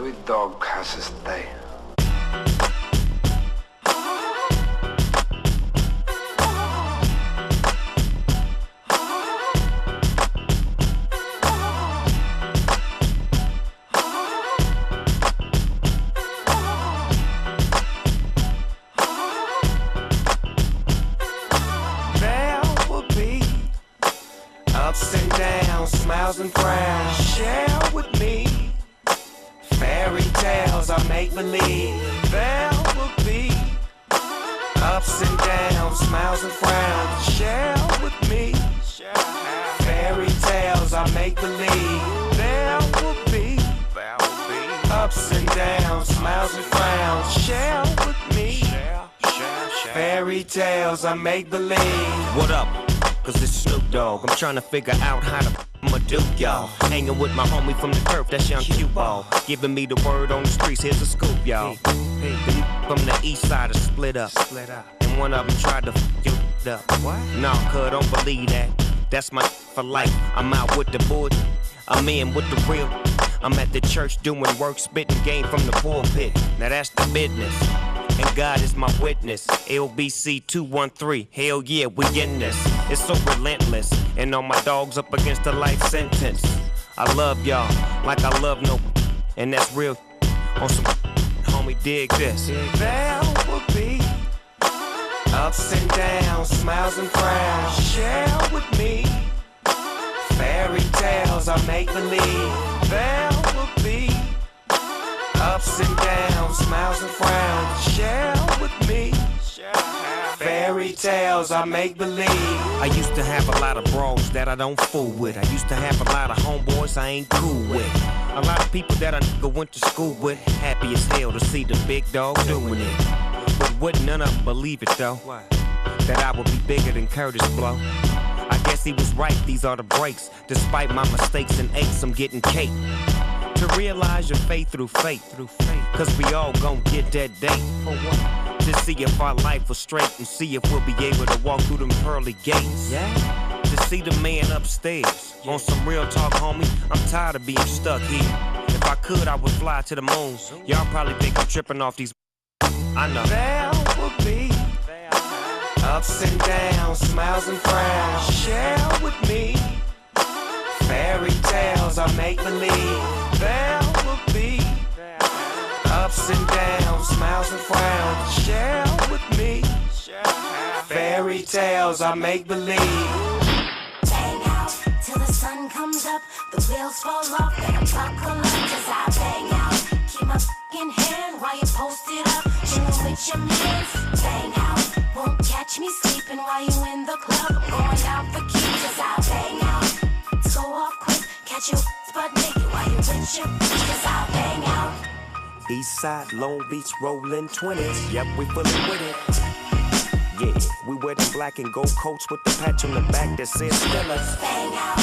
Every dog has his day. Ups and downs, smiles and frowns, share with me. Fairy tales are make-believe. There will be ups and downs, smiles and frowns, share with me. Fairy tales are make-believe. There will be ups and downs, smiles and frowns, share with me. Fairy tales are make-believe. What up? Cause it's Snoop Dogg. I'm trying to figure out how to I'ma do, y'all. Hanging with my homie from the turf, that's Young Q-Ball. Giving me the word on the streets, here's a scoop, y'all. The from the east side are split up. And one of them tried to you up. What? Nah, cuz don't believe that. That's my for life. I'm out with the boys. I'm in with the real. I'm at the church doing work, spitting game from the pulpit. Now that's the business. And God is my witness. LBC 213. Hell yeah, we in this. It's so relentless. And all my dogs up against a life sentence. I love y'all like I love no. And that's real. On some homie, dig this. There will be ups and downs, smiles and frowns. Share with me. Fairy tales are make-believe. There will be ups and downs, smiles and frowns. Share with me. Fairy tales I make believe. I used to have a lot of bros that I don't fool with. I used to have a lot of homeboys I ain't cool with. A lot of people that I went to school with. Happy as hell to see the big dog doing it. But wouldn't none of them believe it though, that I would be bigger than Curtis Blow. I guess he was right, these are the breaks. Despite my mistakes and aches, I'm getting cake. To realize your faith through faith. Cause we all gon' get that date. For what? To see if our life was straight and see if we'll be able to walk through them pearly gates. Yeah. To see the man upstairs. On some real talk, homie, I'm tired of being stuck here. If I could, I would fly to the moon. Y'all probably think I'm tripping off these. I know. There will be ups and downs, smiles and frowns. Share with me. Fairy tales I make believe. There will be ups and downs, smiles and frowns. Share with me. Fairy tales I make believe. Bang out till the sun comes up. The wheels fall off and I buckle up. Cause I bang out. Keep my f***ing hand while you post it up. Chillin' with your mans. Bang out. Won't catch me sleeping while you in the club. I'm going out for keys. Cause I bang out. So off quick. Catch you butt naked while you with your bitch. Cause I bang out. East side, Long Beach, rolling 20s. Yep, we fully with it. Yeah, we wear them black and gold coats with the patch on the back that says Steelers. Bang out.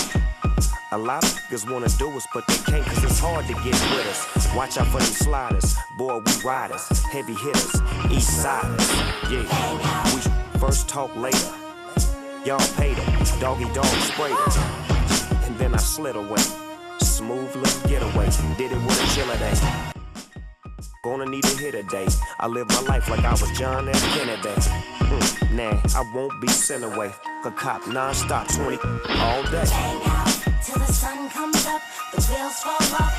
A lot of niggas wanna do us, but they can't cause it's hard to get with us. Watch out for them sliders. Boy, we riders, heavy hitters, east siders. Yeah, we first talk later. Y'all paid them, doggy dog sprayed them. And then I slid away. Smooth little getaway. Did it with a chill day. Gonna need a hit a day. I live my life like I was John F. Kennedy. Nah, I won't be sent away. A cop non-stop 20 all day. Bang out till the sun comes up. The wheels fall off